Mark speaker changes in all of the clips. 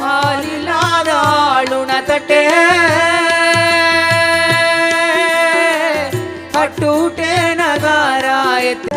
Speaker 1: ಹಾಲಿಲಾದ ಆಳುಣ ತಟ್ಟೆ ಕಟ್ಟೂಟೆ ನಗಾರ ಎತ್ತೆ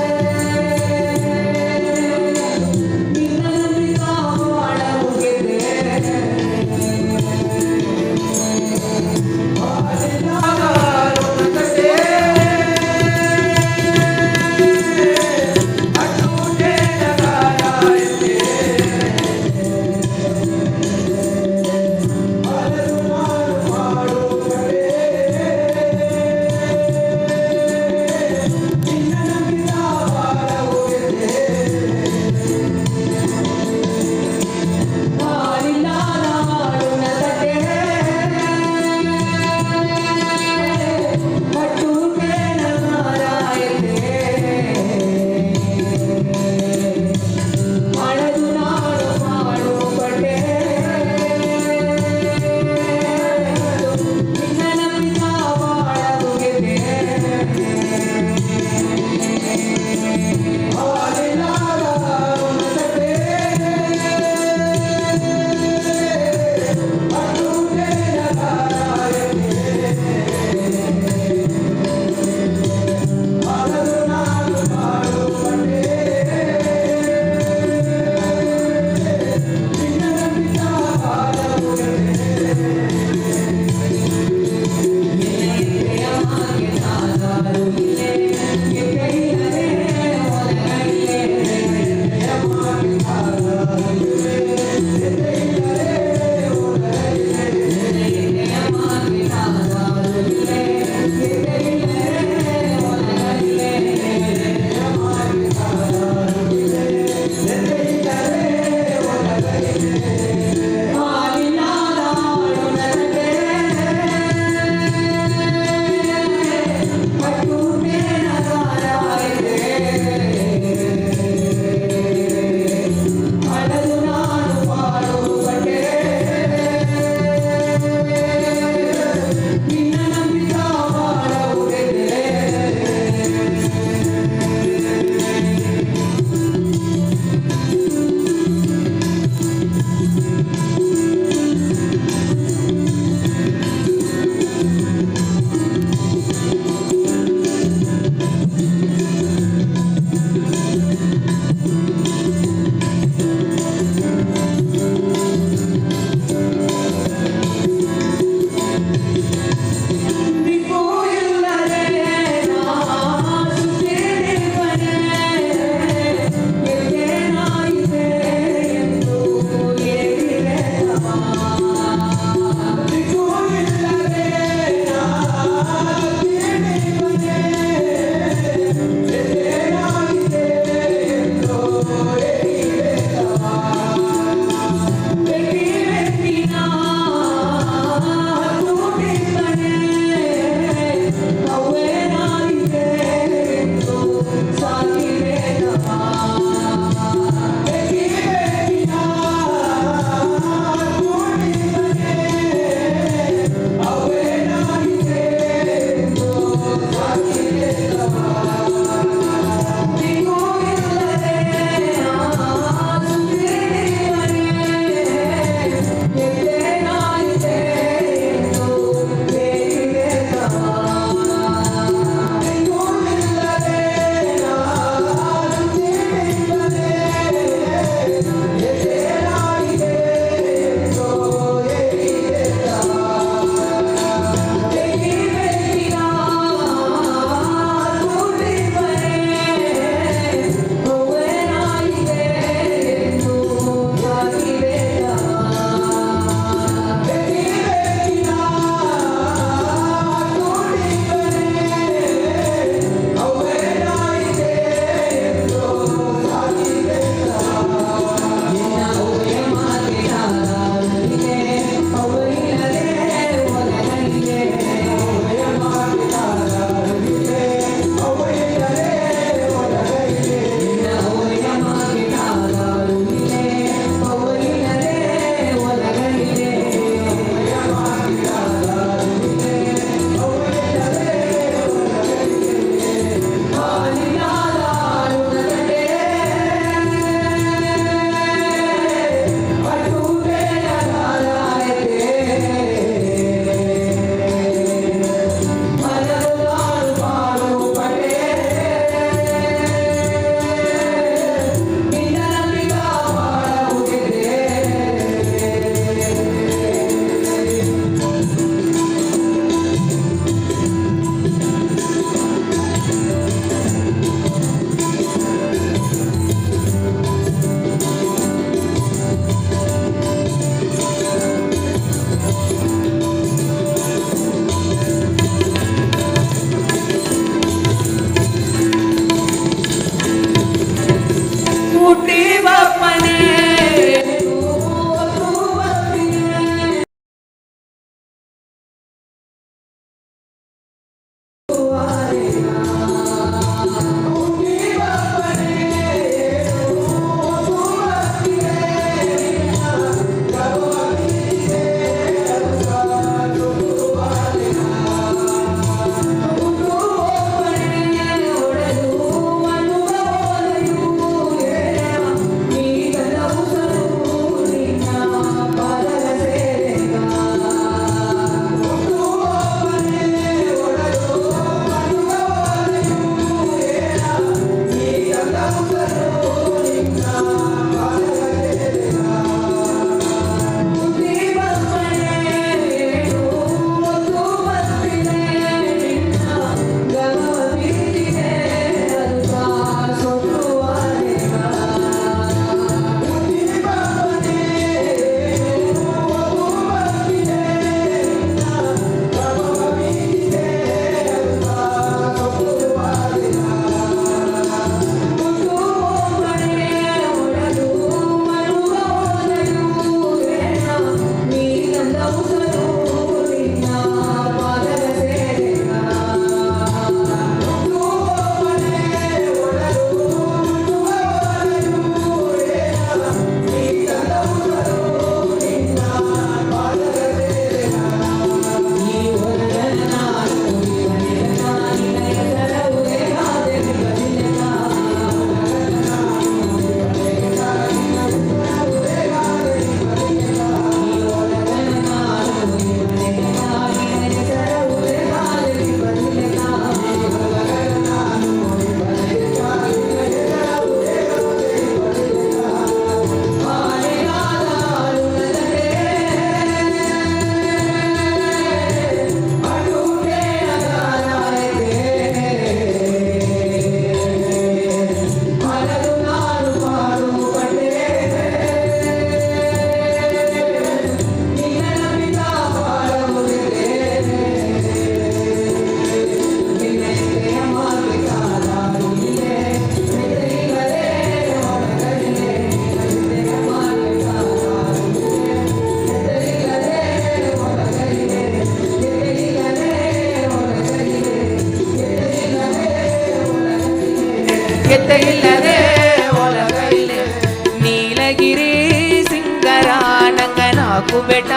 Speaker 1: ನಾಕು ಬೆಟ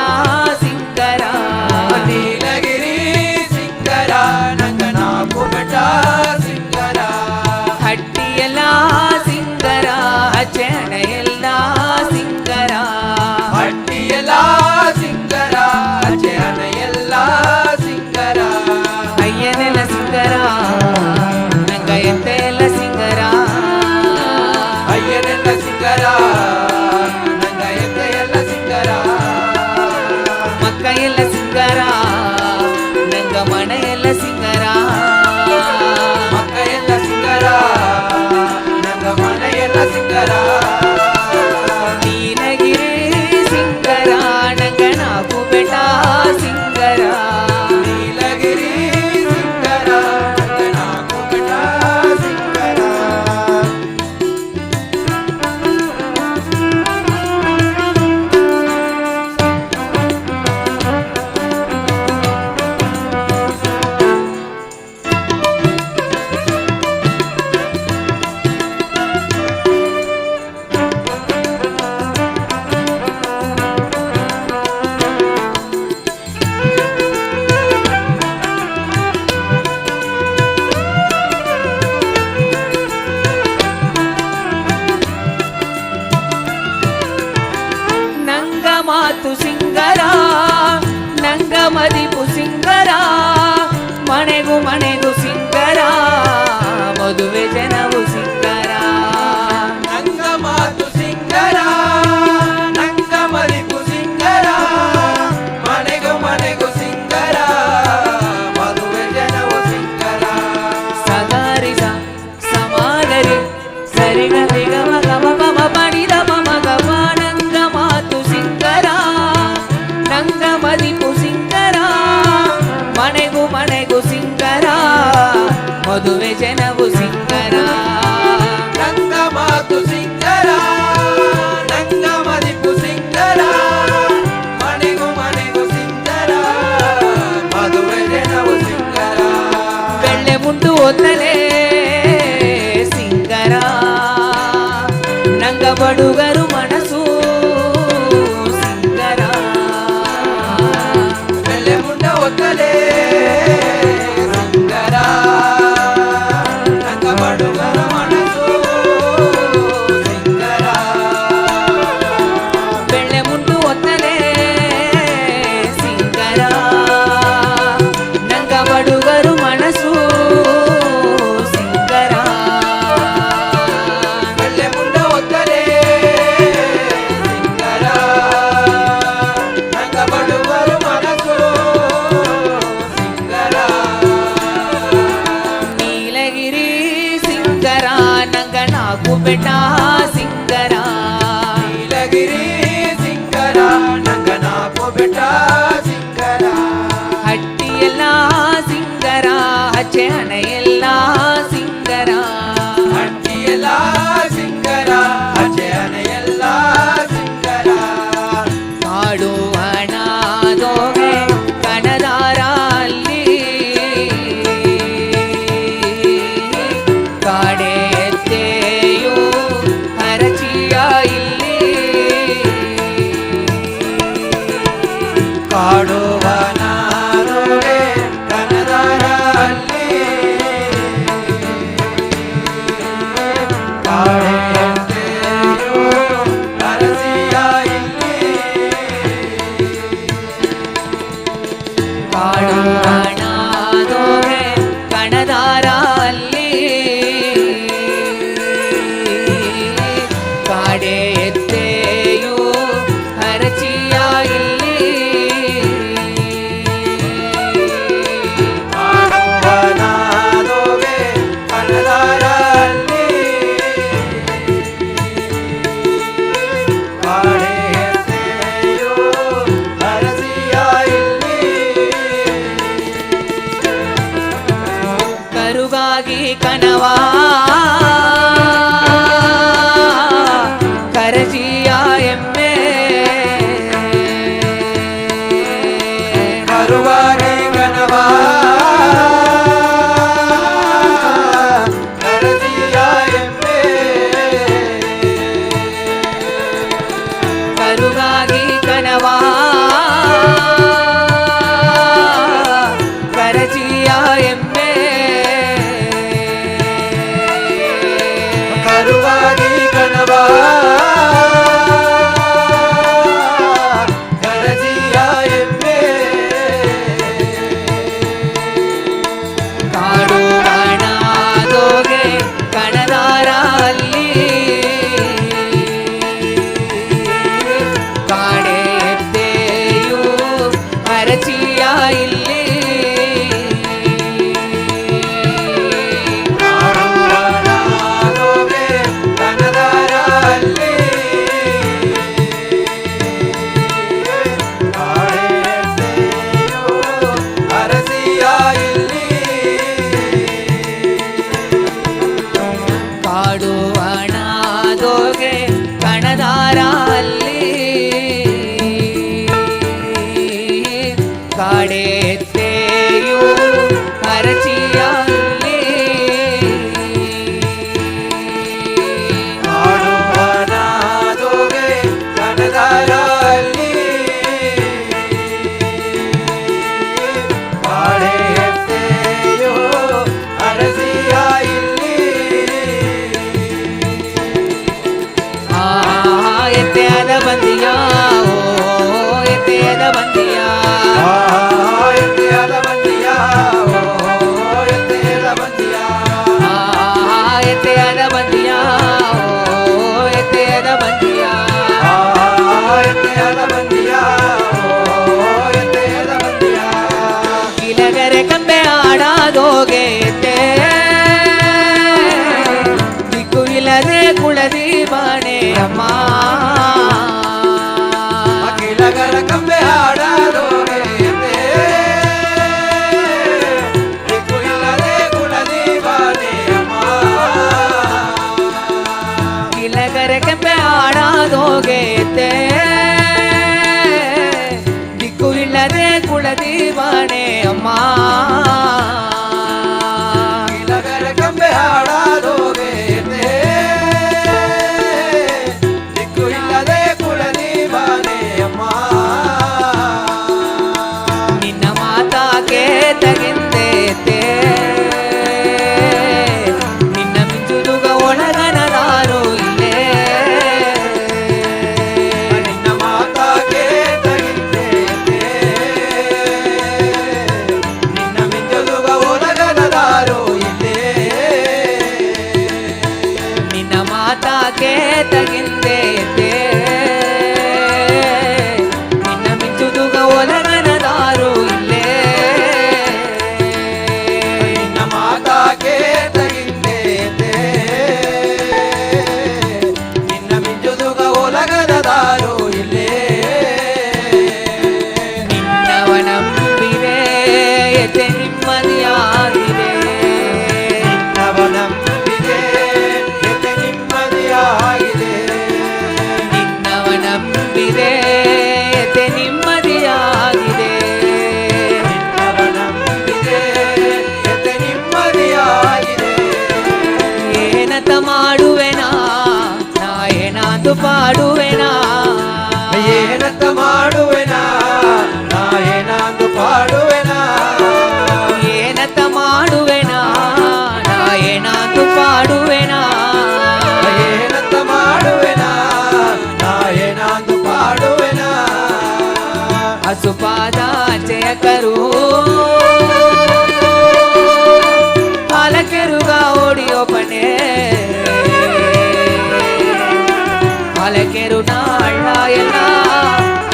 Speaker 1: ಸಿಂಗರ
Speaker 2: ನೀಲಗಿರಿ ಸಿಂಗರ ನಂಗ ನಾಕು ಬೆಟ ಸಿಂಗರ
Speaker 1: ಹಟ್ಟಿಯೆಲ್ಲ ಸಿಂಗರ ಹಚ್ಚಣ ಎಲ್ಲ ಸಿಂಗರ
Speaker 2: ಹಟ್ಟಿಯೆಲ್ಲ ಸಿಂಗರ ಜನ ಎಲ್ಲ ಸಿಂಗರ
Speaker 1: ಅಯ್ಯನೆಲ್ಲ ಸಿಂಗರ ನಂಗ ಎಂತ ಎಲ್ಲ ಸಿಂಗರ
Speaker 2: ಅಯ್ಯನೆಲ್ಲ ಸಿಂಗರ ನಂಗ ಎತ್ತ ಎಲ್ಲ ಸಿಂಗರ
Speaker 1: ಮಕ್ಕ ಎಲ್ಲ ಸಿಂಗರ ನಂಗ ಮಣ ಎಲ್ಲ ಸಿಂಗರ
Speaker 2: ಮಕ್ಕ ಎಲ್ಲ ಸಿಂಗರ ನಂಗ ಮನೆ ಎಲ್ಲ ಸಿಂಗರ
Speaker 1: ನೀಲಗಿರಿ ಸಿಂಗರ ನಂಗ ನಾಕು ಬೆಟ ಸಿಂಗರ
Speaker 2: ನೀಲಗಿರಿ ಸಿಂಗರ ನಂಗ ನಾಕು ಬೆಟ ಸಿಂಗರ
Speaker 1: ನಂಗ ಮಾತು ಸಿಂಗರ ನಂಗ ಮದಿಪು ಸಿಂಗರ ಮನೆಗೂ ಮನೆಗೂ ಸಿಂಗರ ಮದುವೆ ಜನವು ಸಿಂಗರ
Speaker 2: ನಂಗ ಮಾತು ಸಿಂಗರ ನಂಗ ಮರಿಪು ಸಿಂಗರ ಮನೆಗೂ ಮನೆಗೂ ಸಿಂಗರ ಮದುವೆ ಜನವು ಸಿಂಗರ
Speaker 1: ಸಗಾರಿಸ ಸಮಾಗರಿ ಸರಿಗ ನಿಗಮ ಗಮ ಗಮ ಪಡಿದ ಮಮ ಗಮ ನಂಗ ಮಾತು ಸಿಂಗರ ನಂಗ ಮದಿಪು ಸಿಂಗರ ಮನೆಗೂ ಮನೆಗೂ ಸಿಂಗರ ಮದುವೆ ಜನವು ಸಿಂಗರ
Speaker 2: ನಂಗ ಮಾತು ಸಿಂಗರ ನಂಗ ಮರಿಪು ಸಿಂಗರ ಮನೆಗೂ ಮನೆಗೂ ಸಿಂಗರ ಮದುವೆ ಜನವು ಸಿಂಗರ
Speaker 1: ಬೆಳ್ಳೆ ಮುಂಡು ಒತ್ತಲೆ ಸಿಂಗರ ನಂಗ ಬಡುಗರು ಮನಸ್ಸು ಸಿಂಗರ
Speaker 2: ಬೆಳ್ಳೆ ಮುಂಡ ಒತ್ತಲೆ ಸಿಂಗರ ನಂಗ ಬಡುಗರ ಮನಸ್ಸು ಸಿಂಗರ
Speaker 1: ಬೆಳ್ಳೆ ಮುಂಡು ಒತ್ತಲೆ ಸಿಂಗರ ನಂಗ ಬಡುಗರು ಮನಸ್ಸು ಸಿಂಗರ
Speaker 2: ಬೆಳ್ಳೆ ಮುಂಡ ಒತ್ತಲೆ ಸಿಂಗರ ನಂಗ ಬಡುಗರು ಮನಸ್ಸು ಸಿಂಗರ
Speaker 1: ನೀಲಗಿರಿ ಸಿಂಗರ ನಂಗ ನಾಕು ಬೆಟ ಸಿಂಗರ
Speaker 2: ನೀಲಗಿರಿ ಸಿಂಗರ ನಂಗ ನಾಕು ಬೆಟ ಸಿಂಗರ
Speaker 1: ಹಟ್ಟಿಯೆಲ್ಲ ಸಿಂಗರ ಹಚ್ಚೆ ಹಣ ಎಲ್ಲ ಸಿಂಗರ
Speaker 2: ಹಟ್ಟಿಯೆಲ್ಲ ಸಿಂಗರ ಅಜಯನ ಎಲ್ಲ ಸಿಂಗರ
Speaker 1: ಕಾಡು ಹಣ ದೋಗೆ ಕಣದಾರ ಅಲ್ಲಿ ಕಾಡೆ ಎತ್ತೆಯು ಹರಚಿಯ ಇಲ್ಲಿ
Speaker 2: ಕಾಡುವನಾರೋಡೆ ಕನದಾರ ಅಲ್ಲಿ ಕಾಡೆಯಂತೆಯೋ ಅರಸಿಯ ಇಲ್ಲಿ
Speaker 1: ಕಾಡು ಹಣ ದೋಗೆ ಕಣದಾರ ಅಲ್ಲಿ ಕಾಡೆ ಎತ್ತೆಯು ಹರಚಿಯ ಇಲ್ಲಿ
Speaker 2: ಕಾಡುವನಾರೋಡೆ ಕನದಾರ ಅಲ್ಲಿ ಕಾಡೆಯಂತೆಯೋ ಅರಸಿಯ ಇಲ್ಲಿ
Speaker 1: ಕರುಗಾಗಿ ಕನವಾ ಕರಜಿಯ ಎಮ್ಮೆ
Speaker 2: ಕರುವಾಗೆ ಕನವಾ ಕರಸಿಯ ಎಮ್ಮೆ
Speaker 1: ಕರುಗಾಗಿ ಕನವಾ ಹರಚಿಯ ಇಲ್ಲಿ
Speaker 2: ಕಾಡುವನಾದೋಗೆ ಕನದಾರಲ್ಲಿ ಕಾಡೆತ್ತೆಯೋ ಅರಸಿಯ ಇಲ್ಲಿ
Speaker 1: ಕಾಡುವಣದೋಗೆ ಕಣದಾರ ಅಲ್ಲಿ ಕಾಡೆತ್ತೆಯು ಹರಚಿಯ ಇಲ್ಲಿ
Speaker 2: ಕಾಡುವನಾದೋಗೆ ಕನದಾರಲ್ಲಿ ಕಾಡೆತ್ತೆಯೋ ಅರಸಿಯ ಇಲ್ಲಿ
Speaker 1: ಎತ್ತೆಯದ ಬಂದಿಯ ಓ ಎತ್ತೆಯದ ಬಂದಿಯ
Speaker 2: ಎತ್ತೆಯದ ಬಂದಿಯ ಓ ಎತ್ತೆಯದ ಬಂದಿಯ
Speaker 1: ಎತ್ತೆಯದ ಬಂದಿಯ ಓ ಎತ್ತೆಯದ ಬಂದಿಯ
Speaker 2: ಎತ್ತೆಯದ ಬಂದಿಯ ಓ ಎತ್ತೆಯದ ಬಂದಿಯ
Speaker 1: ಗಿಲಗರೆ ಕಂಬೆ ಆಡಾದೋಗೆ ಎತ್ತೆ ದಿಕ್ಕು ಇಲ್ಲದೆ ಕುಳದಿ ಬಾಣೆ ಅಮ್ಮ
Speaker 2: ಗಿಲಗರ ಕಂಬೆ ಹಾಡಾದೋಗೆ ಎತ್ತೆ ದಿಕ್ಕು ಇಲ್ಲದೆ ಕುಲದಿ ಬಾನೆ ಅಮ್ಮ
Speaker 1: ಗಿಲಗರೆ ಕಂಬೆ ಆಡಾದೋಗೆ ಎತ್ತೆ ದಿಕ್ಕು ಇಲ್ಲದೆ ಕುಳದಿ ಬಾಣೆ ಅಮ್ಮ
Speaker 2: ಗಿಲಗರ ಕಂಬೆ ಹಾಡಾದೋಗೆ ಎತ್ತೆ ದಿಕ್ಕು ಇಲ್ಲದೆ ಕುಲದಿ ಬಾನೆ ಅಮ್ಮ
Speaker 1: ನಿನ್ನ ಮಾತಾಗೆ ತಗಿಂದೇತೆ ನಿನ್ನ ಮಿಂಚುದುಗ ಒಳಗನದಾರು ಇಲ್ಲೇ
Speaker 2: ನಿನ್ನ ಮಾತಾಗೆ ತಗಿದ್ದೇನೆ ನಿನ್ನ ಮಿಂಚಲುಗ ಒಲಗನದಾರು ಇಲ್ಲೇ
Speaker 1: ನಿನ್ನ ಮಾತಾಗೆ ತಗಿಂದೇತೆ ನಿನ್ನ ಮಿಂಚುದುಗ ಒಳಗನದಾರು ಇಲ್ಲೇ
Speaker 2: ನಿನ್ನ ಮಾತಾಗೆ ತಗಿದ್ದೇನೆ ನಿನ್ನ ಮಿಂಚಲುಗ ಒಲಗನದಾರು ಇಲ್ಲೇ
Speaker 1: ನಿನ್ನವನಂಬಿದೆ ಎತೆ ನಿಮ್ಮದಿಯಾಗಿದೆ
Speaker 2: ನಿನ್ನವನಂಬಿದೆ ಎತೆ ನಿಮ್ಮದಿಯಾಗಿದೆ
Speaker 1: ನಿನ್ನವನಂಬಿದೆ ಎತೆ ನಿಮ್ಮದಿಯಾಗಿದೆ
Speaker 2: ನಿನ್ನವನಂಬಿದೆ ಎತೆ ನಿಮ್ಮದಿಯಾಗಿದೆ
Speaker 1: ಏನತ ಮಾಡುವೆನಾ ನಾ ಏನಾದು ಪಾಡುವೆನಾ
Speaker 2: ಏನಂತ ಮಾಡುವೆನಾ ನಾ ಏನಾಂದು ಪಾಡುವೆನಾ
Speaker 1: ಏನತ ಮಾಡುವೆನಾ ನಾ ಏನಾದು ಪಾಡುವೆನಾ
Speaker 2: ಏನಂತ ಮಾಡುವೆನಾ ನಾ ಏನಾಂದು ಪಾಡುವೆನಾ
Speaker 1: ಹಸುಪಾದಾಚೆಯಕರು ಹಾಲಕೆರುಗ ಓಡಿಯೋ ಪಣೆ ಹಾಲಕೆರು ನಾಳ ಎಲ್ಲ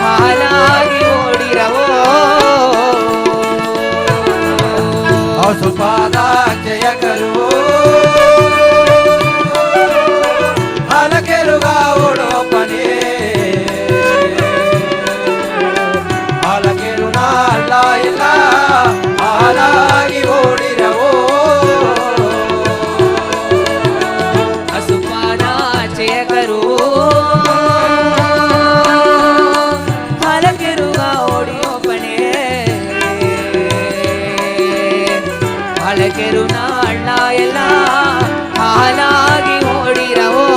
Speaker 1: ಹಾಲಾಗಿ ಓಡಿರವೋ
Speaker 2: ಹಸುಪಾದ ಜಯಕರು ಹಲಕೆರುಗ ಓಡೋ ಪನೆ ಹಲಕೆರು ನಾಳ ಎಲ್ಲ ಹಾಲಾಗಿ ಓಡಿರವೋ
Speaker 1: ಹಸುಪಾದಾಚೆಯಕರು ಹಾಲಕೆರುಗ ಓಡಿಯೋ ಪಣೆ ಹಾಲಕೆರು ನಾಳ ಎಲ್ಲ ಹಾಲಾಗಿ ಓಡಿರವೋ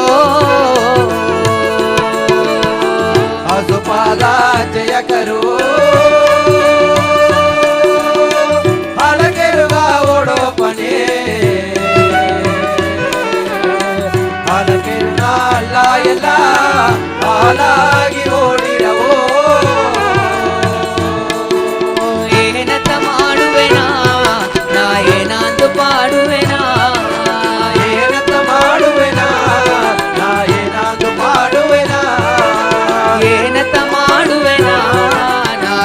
Speaker 2: ಹಸುಪಾದ ಜಯಕರು ಹಲಕೆರುಗ ಓಡೋ ಪನೆ ಹಲಕೆರು ನಾಳ ಎಲ್ಲ ಹಾಲಾಗಿ ಓಡಿರವೋ
Speaker 1: ಏನತ ಮಾಡುವೆನಾ ನಾ ಏನಾದು ಪಾಡುವೆನಾ
Speaker 2: ಏನಂತ ಮಾಡುವೆನಾ ನಾ ಏನಾದು ಪಾಡುವೆನಾ
Speaker 1: ಏನತ ಮಾಡುವೆನಾ ನಾ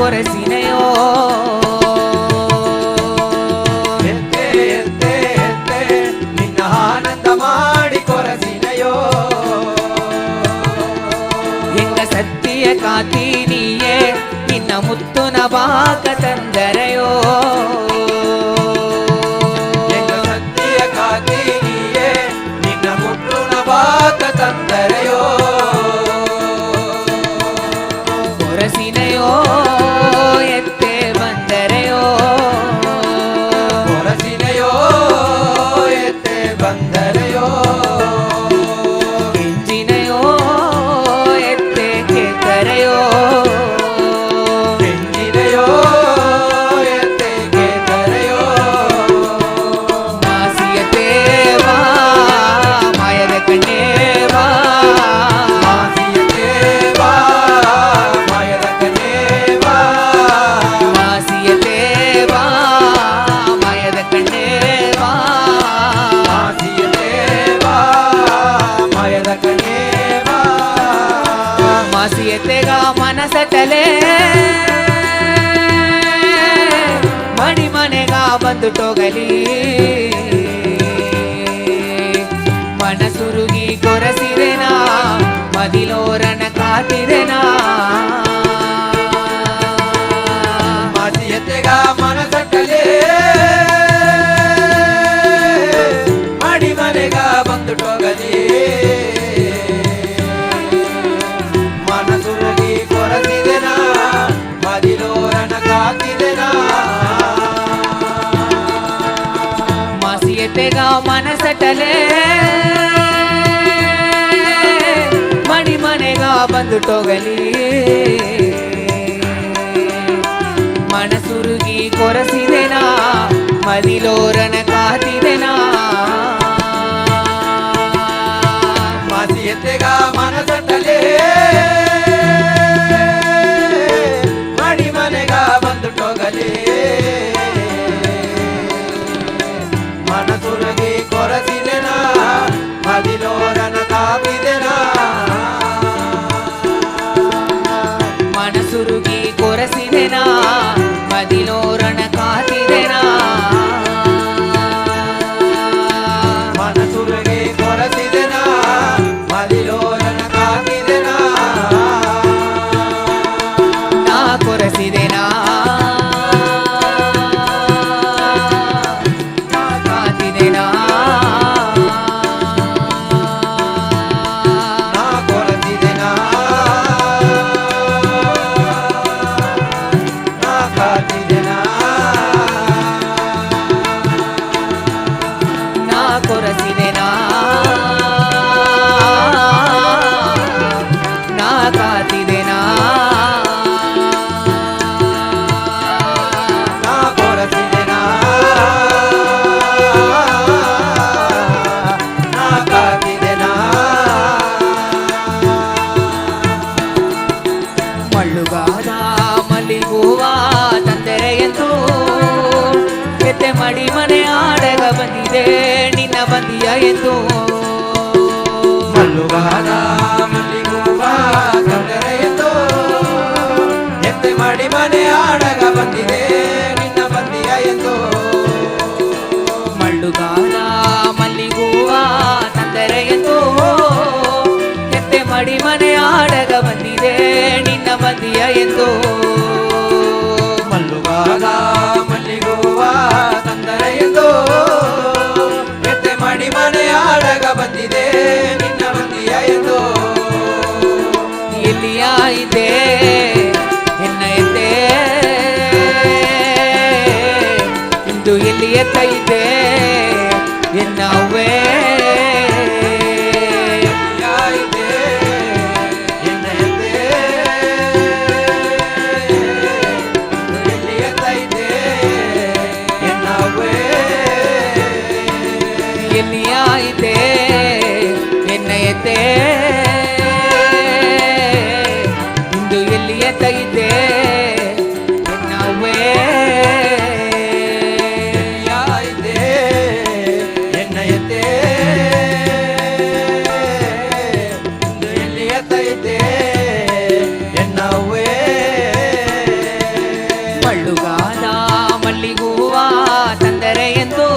Speaker 1: ಕೊರಸಿನೆಯೋ
Speaker 2: ಎತ್ತೆ ಎತ್ತೆ ಎತ್ತೆ ನಿನ್ನ ಆನಂದ ಮಾಡಿ ಕೊರಸಿನೆಯೋ
Speaker 1: ಹೆಂಗ ಸತ್ಯ ಕಾತಿ ನೀಯೇ ನಿನ್ನ ಮುತ್ತುನ ಬಾಕ ತಂದರೆಯೋ
Speaker 2: ಹೆಂಗ ಸತ್ಯ ಕಾತಿ ನೀಯೇ ನಿನ್ನ ಮುತ್ತುನ ಬಾಕ ತಂದರೆಯೋ
Speaker 1: ಕೊರಸಿನೆಯೋ ಎತ್ತೆ ಬಂದರೆಯೋ
Speaker 2: ಕೊರಸಿನೆಯೋ ಎತ್ತೆ ಬಂದರೆಯೋ
Speaker 1: ಕೆಂಚಿನೆಯೋ ಎತ್ತೆ ಕೇತರೆಯೋ
Speaker 2: ಕೆಂಚಿನೆಯೋ ಎತ್ತೆ ಕೇತರೆಯೋ
Speaker 1: ಮಾಸಿಯತೆ ಬಾ ಮಾಯದ ಕಣ್ಣೇ ಬಾ
Speaker 2: ಮಾಸಿಯತೆ ಬಾ ಮಾಯದ ಕಣ್ಣೇ ಬಾ
Speaker 1: ಮಾಸಿಯತೆ ಬಾ ಮಾಯದ ಕಣ್ಣೇ ಬಾ
Speaker 2: ಮಾಸಿಯತೆ ಬಾ ಮಾಯದ ಕಣ್ಣೇ ಬಾ
Speaker 1: ಮಾಸಿಯತೆಗ ಮನಸಟಲೆ ಮಡಿ ಮನೆಗ ಬಂದು ಟೋಗಲಿ ಮನಸುರುಗಿ ಕೊರಸಿದೆನಾ ಮದಿಲೋರನ ಕಾಟಿದೆನಾ
Speaker 2: ಮಾಸಿಯತೆಗ ಮನಸಟ್ಟಲೆ ಮಾಡಿ ಮನೆಗ ಬಂದು ಟೋಗಲಿ ಮನಸುರಗಿ ಕೊರಸಿದೆನಾ ಮದಿಲೋರನ ಕಾತಿದೆನಾ
Speaker 1: ಮಾಸಿಯತೆಗ ಮನಸಟಲೆ ಮಡಿ ಮನೆಗ ಬಂದು ಟೋಗಲಿ ಮನಸುರುಗಿ ಕೊರಸಿದೆನಾ ಮದಿಲೋರನ ಕಾತಿದೆನಾ
Speaker 2: ಮಾಸಿಯತೆಗ ಮನಸಟ್ಟಲೆ ಮಾಡಿ ಮನೆಗ ಬಂದು ಟೋಗಲಿ ಮನಸುರಗಿ ಕೊರಸಿದೆನಾ ಮದಿಲೋರನ ಕಾಪಿದೆನಾ
Speaker 1: ಮನಸುರುಗಿ ಕೊರಸಿದೆನಾ ಮದಿಲೋರನ ಕಾತಿದೆನಾ
Speaker 2: ಮನಸುರಗಿ ಕೊರಸಿದೆನಾ ಮದಿಲೋರನ ಕಾಪಿದೆನಾ
Speaker 1: ನಾ ಕೊರಸಿದೆನಾ ನಾ ಕಾತಿದೆನಾ
Speaker 2: ನಾ ಕೊರಸಿದೆನಾ ನಾ ಕಾತಿದೆನಾ
Speaker 1: ನಾ ಕೊರಸಿದೆನಾ ನಾ ಕಾತಿದೆನಾ
Speaker 2: ನಾ ಕೊರಸಿದೆನಾ ನಾ ಕಾತಿದೆನಾ
Speaker 1: ಮಳ್ಳುಗಾದ ಮಲ್ಲಿಗೂವ ತಂದರೆ ಎಂದು ಎತ್ತೆ ಮಡಿ ಮನೆ ಆಡಗ ಬಂದಿದೆ ನಿನ್ನ ಬಂದಿಯ ಎಂದು
Speaker 2: ಮಲ್ಲುಗಾದ ಮಲ್ಲಿಗೂವ ತಂದರೆಯೆಂದು ಎತ್ತೆ ಮಾಡಿ ಮನೆ ಆಡಗ ಬಂದಿದೆ ನಿನ್ನ ಬಂದಿಯ ಎಂದು
Speaker 1: ಮಳ್ಳುಗಾದ ಮಲ್ಲಿಗೂವ ತಂದರೆ ಎಂದು ಎತ್ತೆ ಮಡಿ ಮನೆ ಆಡಗ ಬಂದಿದೆ ನಿನ್ನ ಬಂದಿಯ ಎಂದು
Speaker 2: ಮಲ್ಲುಗಾದ ಮಲ್ಲಿಗೂವ ತಂದರೆಯೆಂದು ಎತ್ತೆ ಮಾಡಿ ಮನೆ ಆಡಗ ಬಂದಿದೆ ನಿನ್ನ ಬಂದಿಯ ಎಂದು
Speaker 1: ಎಲ್ಲಿಯ ಇದೆ ಎನ್ನ ಎತ್ತೆ ಇಂದು ಎಲ್ಲಿ ಎತ್ತ ಇದೆ ಎನ್ನವೇ
Speaker 2: ಯಾಯಿದೆ ಎನ್ನ ಎತ್ತೆ ಎಲ್ಲಿಯ ತೈದೆ ಎನ್ನವೇ
Speaker 1: ಎಲ್ಲಿಯ ಇದೆ ಎನ್ನ ಎತ್ತೆ ಇಂದು ಎಲ್ಲಿ ಎತ್ತ ಇದೆ ಎನ್ನವೇ
Speaker 2: ಯಾಯಿದೆ ಎನ್ನ ಎತ್ತೆ
Speaker 1: ಎಂದು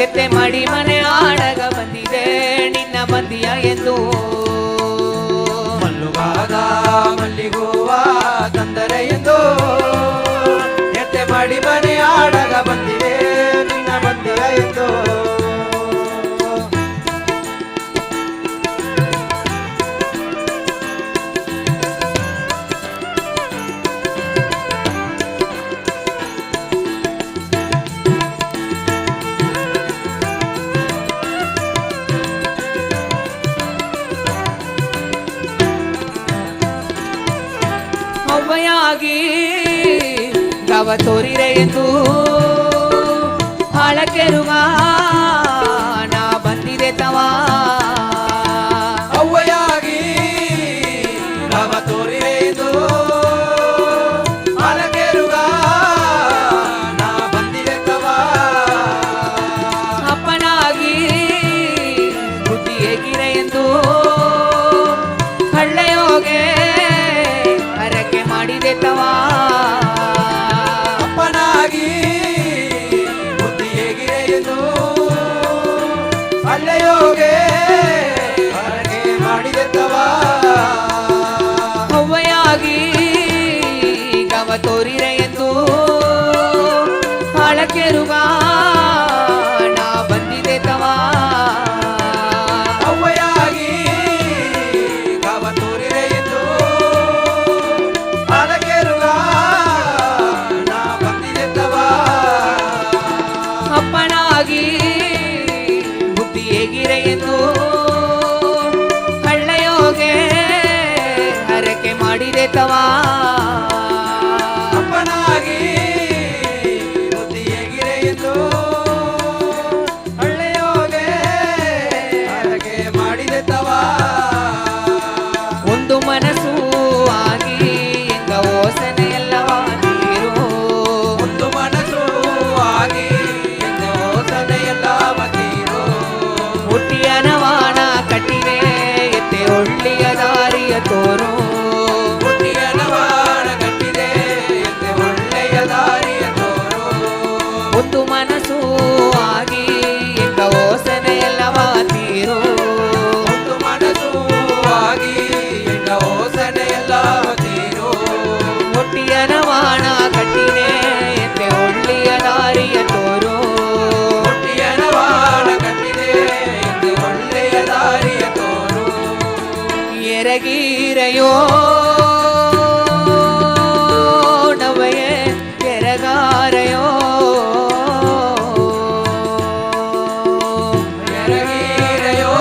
Speaker 1: ಎತ್ತೆ ಮಾಡಿ ಮನೆ ಆಡಗ ಬಂದಿದೆ ನಿನ್ನ ಬಂದಿಯ ಎಂದು
Speaker 2: ಮಲ್ಲುಗಾದ ಮಲ್ಲಿಗೂವ ತಂದರೆ ಎಂದು ಎತ್ತೆ ಮಾಡಿ ಮನೆ ಆಡಗ ಬಂದಿದೆ ನಿನ್ನ ಬಂದಿಯ ಎಂದು
Speaker 1: ಅವ್ವಯಾಗಿ ಗವ ತೋರಿರೆ ಎಂದು ಹಾಳಕೆರುಗ ನಾ ಬಂದಿದೆ ತವಾ
Speaker 2: ಅವ್ವಯಾಗಿ ರವ ತೋರಿರೆದು ಅಲಕೆರುಗ ನಾ ಬಂದಿದೆ ತವಾ
Speaker 1: ಅಪ್ಪನಾಗಿ ಬುದ್ಧಿ ಹೇಗಿರೆ ಎಂದು ಹಳ್ಳೆಯೋಗೆ ಹರಕೆ ಮಾಡಿದೆ ತವಾ
Speaker 2: ಅಪ್ಪನಾಗಿ ಬುದ್ಧಿ ಹೇಗಿದೆ ಎಂದು ಅಲ್ಲೆಯೋಗೆ ಹರಕೆ ಮಾಡಿದೆ ತವಾ
Speaker 1: ಅವ್ವಯಾಗಿ ಗವ ತೋರಿರೆ ಎಂದು ಹಾಳಕೆರುಗ ನಾ ಬಂದಿದೆ ತವಾ
Speaker 2: ಅವ್ವಯಾಗಿ ಗವ ತೋರಿರೆ ಎಂದು ಅಲಕೆರುಗ ನಾ ಬಂದಿದೆ ತವಾ
Speaker 1: ಅಪ್ಪನಾಗಿ ಬುದ್ಧಿ ಹೇಗಿರೆ ಎಂದು ಹಳ್ಳೆಯೋಗೆ ಹರಕೆ ಮಾಡಿದೆ ತವಾ
Speaker 2: ಅಪ್ಪನಾಗಿ ಬುದ್ಧಿ ಹೇಗಿದೆ ಎಂದು ಹಳ್ಳೆಯೋಗೆ ಹರಕೆ ಮಾಡಿದೆ ತವಾ
Speaker 1: ಒಂದು ಮನಸ್ಸು ಆಗಿ ಎಂಗ ಓಸನೆ ಎಲ್ಲವ ನೀರು
Speaker 2: ಒಂದು ಮನಸ್ಸು ಆಗಿ ಎಂದು ಸದೆಯೆಲ್ಲ ಮತೀರು
Speaker 1: ಹುಟ್ಟಿಯನವಾನ ಕಟ್ಟಿದೆ ಎತ್ತೆ ಒಳ್ಳೆಯ ದಾರಿಯ ತೋರು
Speaker 2: ಬುದ್ಧಿಯನವಾಡ ಕಟ್ಟಿದೆ ಎಂತೆ ಒಳ್ಳೆಯ ದಾರಿಯ ತೋರು
Speaker 1: ಒಂದು ಮನಸ್ಸು ಆಗಿ ಎಂಗ ಓಸನೆ ಎಲ್ಲವ ತೀರು
Speaker 2: ಒಂದು ಮನಸ್ಸು ಆಗಿ ಎಂಗ ಓಸನೆಯೆಲ್ಲ ಮತೀರು
Speaker 1: ಹುಟ್ಟಿಯನವಾನ ಕಟ್ಟಿದೆ ಎತ್ತೆ ಒಳ್ಳೆಯ ದಾರಿಯ ತೋರು
Speaker 2: ಬುದ್ಧಿಯನವಾಡ ಕಟ್ಟಿದೆ ಎಂತೆ ಒಳ್ಳೆಯ ದಾರಿಯ ತೋರು
Speaker 1: ಎರಗೀರೆಯೋ ನವಯೇ ಎರಗಾರೆಯೋ
Speaker 2: ಎರಗೀರೆಯೋ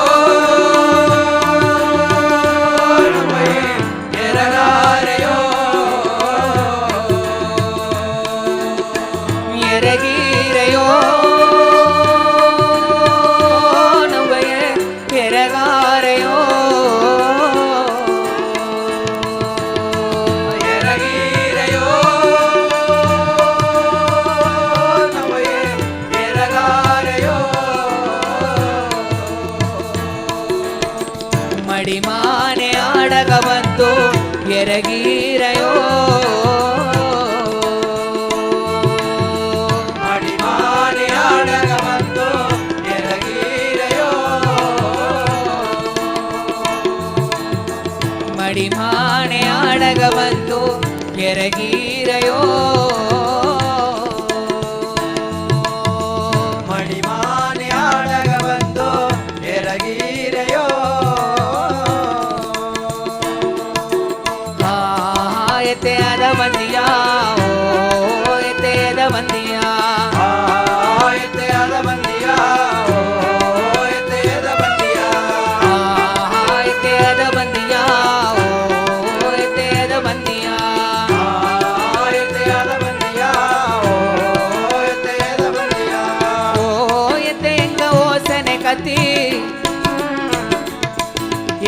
Speaker 2: ನಮಯೇ ಎರಗಾರೆಯೋ
Speaker 1: ಎರಗೀರೆಯೋ ನವಯೇ ಎರಗಾರೆಯೋ
Speaker 2: ಎರಗೀರೆಯೋ ನಮಯೇ ಎರಗಾರೆಯೋ
Speaker 1: ಮಡಿಮಾನೆ ಆಡಗ ಬಂತು ಎರಗೀರೆಯೋ
Speaker 2: ಮಡಿಮಾನೆ ಆಡಗ ಬಂತು ಎರಗೀರೆಯೋ
Speaker 1: ಮಡಿಮಾನೆ ಆಡಗ ಬಂತು ಎರಗೀರೆಯೋ
Speaker 2: ಮಡಿಮಾನೆ ಆಡಗ ಬಂತು ಎರಗೀರೆಯೋ
Speaker 1: ಎತ್ತೆ ಅದ ಬಂದಿಯ ಓ ಎತ್ತೆ ಅದ ಬಂದಿಯ
Speaker 2: ಎತ್ತೆಯಾದ ಬಂದಿಯ ಓ ಎತ್ತೆಯಾದ ಬಂದಿಯ
Speaker 1: ಎತ್ತೆ ಅದ ಬಂದಿಯ ಓ ಎತ್ತೆ ಅದ ಬಂದಿಯ
Speaker 2: ಎತ್ತೆಯಾದ ಬಂದಿಯ ಓ ಎತ್ತೆಯಾದ ಬಂದಿಯ
Speaker 1: ಓ ಎತ್ತೆ ಎಂಗ ಓಸನೆ ಕತಿ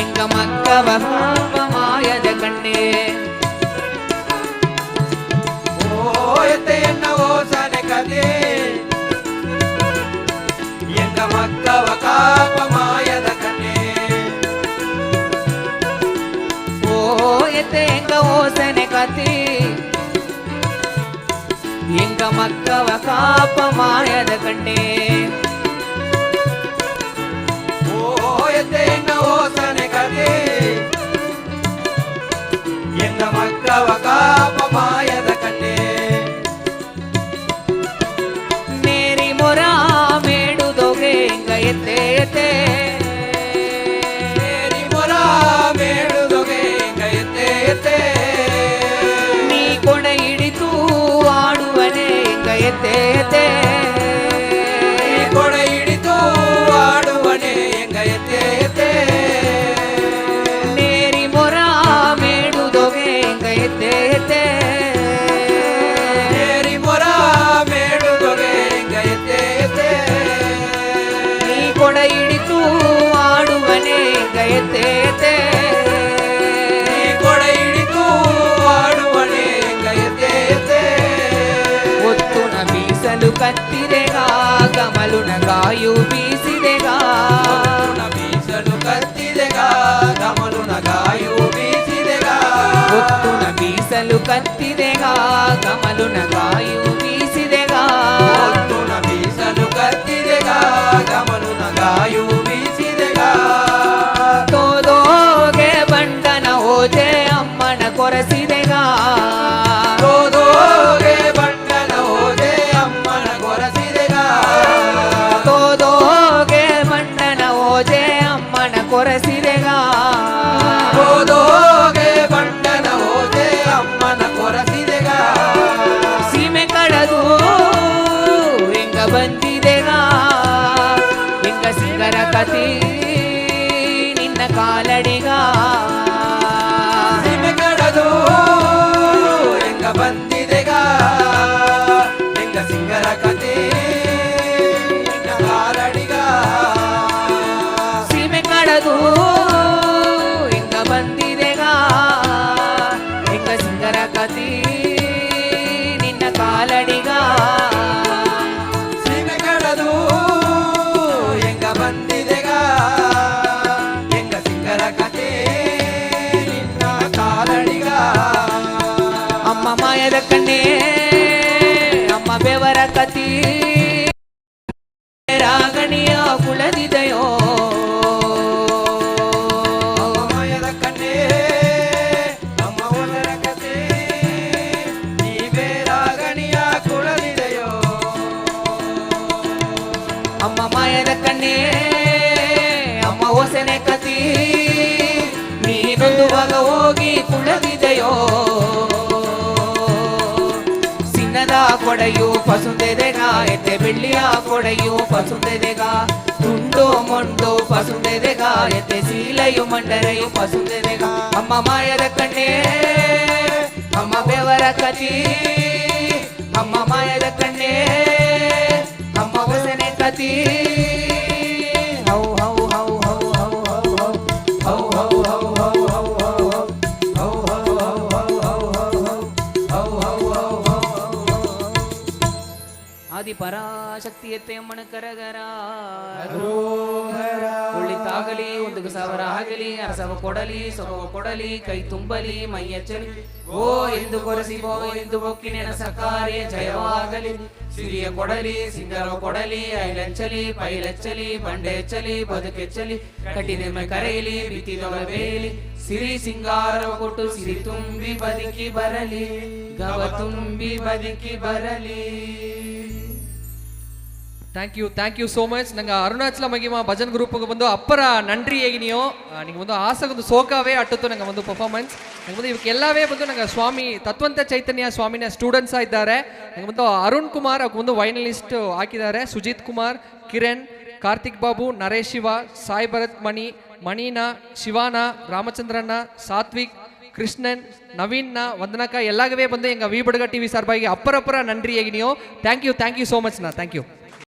Speaker 1: ಎಂಗ ಮಕ್ಕವ ಮಾಯದ ಕಣ್ಣೆ
Speaker 2: ಓ ಎತ್ತೆಯನ್ನ ಓಸನೆ ಕತೆ ಎಂಗ ಮಕ್ಕವ ಕಾಪ ಮಾಯದ ಕನ್ನೆ
Speaker 1: ಓ ಎತ್ತೆ ಎಂಗ ಓಸನೆ ಕತಿ எங்க மக்கவ காப்ப மாயத கண்ணே
Speaker 2: ಓ ಎತ್ತೆಯನ್ನ ಓಸನೆ ಕತೆ ಎಂಗ ಮಕ್ಕವ ಕಾಪ ಮಾಯದ ಕಣ್ಣೆ
Speaker 1: ಮೇರಿ ಮೊರ ಮೇಡುದೋಗೆ ಎಂಗ ಎತ್ತೆ ಎತ್ತೆ
Speaker 2: ಮೇರಿ ಮೊರ ಮೇಡುದೊಗೆ ಎಂಗ ಎತ್ತೆ ಎತ್ತೆ
Speaker 1: ನೀ ಕೊಡೆ ಹಿಡಿತು ಆಡುವನೆ ಎಂಗ ಎತ್ತೆ ಎತ್ತೆ
Speaker 2: ಕೊಡೆ ಹಿಡಿತು ಆಡುವನೆ ಎಂಗ ಎತ್ತೆ ಎತ್ತೆ
Speaker 1: ಮೇರಿ ಮೊರ ಮೇಡುದೋಗೆ ಎಂಗ ಎತ್ತೆ ಎತ್ತೆ
Speaker 2: ಮೇರಿ ಮೊರ ಮೇಡುದೊಗೆ ಎಂಗ ಎತ್ತೆ ಎತ್ತೆ
Speaker 1: ನೀ ಕೊಡೆ ಹಿಡಿತು ಆಡುವನೆ ಎಂಗ ಎತ್ತೆ ಎತ್ತೆ
Speaker 2: ಕೊಡೆ ಹಿಡಿತು ಆಡುವನೆ ಎಂಗ ಎತ್ತೆ ಎತ್ತೆ
Speaker 1: ಒತ್ತುನ ಬೀಸಲು ಕತ್ತಿದೆಗ ಗಮಲುನ ಗಾಯು ಬೀಸಿದೆಗ
Speaker 2: ಬೀಸಲು ಕತ್ತಿದೆಗ ಗಮಲುನ ಗಾಯು ಬೀಸಿದೆಗ
Speaker 1: ಒತ್ತುನ ಬೀಸಲು ಕತ್ತಿದೆಗ ಗಮಲುನ ಗಾಯು ಬೀಸಿದೆಗ
Speaker 2: ಒತ್ತುನ ಬೀಸಲು ಕತ್ತಿದೆಗ ಗಮಲುನ ಗಾಯು ಬೀಸಿದೆಗ
Speaker 1: ತೋದೋಗೆ ಬಂಡನ ಓಜೆ ಅಮ್ಮನ ಕೊರಸಿದೆಗ
Speaker 2: ತೋದೋಗೆ ಬಣ್ಣನ ಹೋದೆ ಅಮ್ಮನ ಕೊರಸಿದೆಗ
Speaker 1: ತೋದೋಗೆ ಬಂಡನ ಓಜೆ ಅಮ್ಮನ ಕೊರಸಿದೆಗ
Speaker 2: ತೋದೋಗೆ ಬಣ್ಣನ ಹೋದೆ ಅಮ್ಮನ ಕೊರಸಿದೆಗ
Speaker 1: ಸೀಮೆ ಕಳೆದು ಹೆಂಗ ಬಂದಿದೆಗ ಹೆಂಗ ಸಿಂಗರ ಕತಿ ನಿನ್ನ ಕಾಲಡಿಗ
Speaker 2: ಸಿಮೆ ಕಡದು ಹೆಂಗ ಬಂದಿದೆಗ ಹೆಂಗ ಸಿಂಗರ ಕತೆ ಹೆಂಗ ಕಾಲಡಿಗ
Speaker 1: ಸೀಮೆ ಕಳೆದು ಹೆಂಗ ಬಂದಿದೆಗ ಹೆಂಗ ಸಿಂಗರ ಕತಿ ನಿನ್ನ ಕಾಲಡಿಗ
Speaker 2: ಸಿಮೆ ಕಡದು ಹೆಂಗ ಬಂದಿದೆಗ ಹೆಂಗ ಸಿಂಗರ ಕತೆ ನಿನ್ನ ಕಾಲಡಿಗ
Speaker 1: ಅಮ್ಮ ಮಾಯದ ಕಣ್ಣೇ ಅಮ್ಮ ಬೆವರ ಕತಿ ರಾಗಣಿಯ ಕುಳದಿದೆಯೋ
Speaker 2: ಮಾಯದ ಕಣ್ಣೆ ನಮ್ಮ ಒಲರ ಕತೆ ನೀವೇ ರಾಗಣಿಯ ಕುಳಲಿದೆಯೋ
Speaker 1: ಅಮ್ಮ ಮಾಯದ ಕಣ್ಣೇ ಅಮ್ಮ ಹೊಸನೆ ಕತಿ ನೀನೊಂದುವಾಗ ಹೋಗಿ ಕುಳದಿದೆಯೋ ಸಿನ್ನದ ಕೊಡೆಯು ಪಸುಂದೆದೆಗ ಎತ್ತೆ ಬೆಳ್ಳಿಯ ಕೊಡೆಯು ಪಸುಂದೆದೆಗ ತುಂಡು ಮೊಂಡು ಪಸುಂದೆದೆಗ ಎತ್ತೆ ಸೀಲೆಯು ಮಂಡರೆಯು ಪಸುಂದೆದೆಗ ಅಮ್ಮ ಮಾಯದ ಕಣ್ಣೇ ಅಮ್ಮ ಬೆವರ ಕತಿ ಅಮ್ಮ ಮಾಯದ ಕಣ್ಣೇ ಅಮ್ಮ ಹೊಸನೆ ಕತಿ how how how how how how how how how how how ಆದಿ ಪರಾಶಕ್ತಿ ಎತ್ತೆ ಅಮ್ಮನ ಕರಗರ ಒಳ್ಳಿತಾಗಲಿ ಒಂದು ಸಾವಿರ ಆಗಲಿ ಅರಸವ ಕೊಡಲಿ ಸೊಗವ ಕೊಡಲಿ ಕೈ ತುಂಬಲಿ ಮೈಯಚ್ಚಲಿ ಓ ಎಂದು ಕೊರಸಿ ಬೋ ಎಂದು ಬೊಕ್ಕಿನ ಸಕಾರ್ಯ ಜಯವಾಗಲಿ ಸಿರಿಯ ಕೊಡಲಿ ಸಿಂಗರ ಕೊಡಲಿ ಐಲೆಚ್ಚಲಿ ಪೈಲೆಚ್ಚಲಿ ಬಂಡೆ ಎಚ್ಚಲಿ ಬದುಕೆಚ್ಚಲಿ ಕಟ್ಟಿದೆಮ್ಮೆ ಕರೆಯಲಿ ಬಿತ್ತಿದವ ಬೇಲಿ ಸಿರಿ ಸಿಂಗಾರ ಕೊಟ್ಟು ಸಿರಿ ತುಂಬಿ ಬದುಕಿ ಬರಲಿ ಗವ ತುಂಬಿ ಬದುಕಿ ಬರಲಿ.
Speaker 3: Thank you so much. ನಂಗೆ ಅರುಣಾಚಲ ಮಹಿಮಾ ಭಜನ್ ಗ್ರೂಪ್ಗೆ ಬಂದು ಅಪ್ಪರ ನನ್ರಿ ಹೇಗಿನಿಯೋ ನಿಂಗೆ ಒಂದು ಆಸಗೊಂದು ಸೋಕಾವೇ ಅಟ್ಟುತ್ತು ನಂಗೆ ಒಂದು ಪರ್ಫಾರ್ಮೆನ್ಸ್ ನಂಗೆ ಬಂದು ಇವಕ್ಕೆಲ್ಲವೇ ಬಂದು ನಂಗೆ ಸ್ವಾಮಿ ತತ್ವಂತ ಚೈತನ್ಯ ಸ್ವಾಮಿನ ಸ್ಟೂಡೆಂಟ್ಸ್ ಇದ್ದಾರೆ. ನಂಗೆ ಬಂದು ಅರುಣ್ ಕುಮಾರ್ ಒಂದು ವೈನಲಿಸ್ಟ್ ಹಾಕಿದ್ದಾರೆ, ಸುಜಿತ್ ಕುಮಾರ್, ಕಿರಣ್, ಕಾರ್ತಿಕ್ ಬಾಬು, ನರೇಶ್ ಶಿವ, ಸಾಯಿ ಭರತ್ ಮಣಿ, ಮಣೀನಾ, ಶಿವಾನ, ರಾಮಚಂದ್ರಣ್ಣ, ಸಾತ್ವಿಕ್, ಕೃಷ್ಣನ್, ನವೀನ್ನ, ವಂದನಕ ಎಲ್ಲಾಗವೇ ಬಂದು ಎಂಗ ವಿ ಬಡಗ ಟಿವಿ ಸಾರ್ಬಾಗಿ ಅಪ್ಪರಪ್ಪರ ನನ್ರಿ ಹೇಗಿನಿಯೋ. ಥ್ಯಾಂಕ್ ಯು ಸೋ ಮಚ್ ನಾ ಥ್ಯಾಂಕ್ ಯು.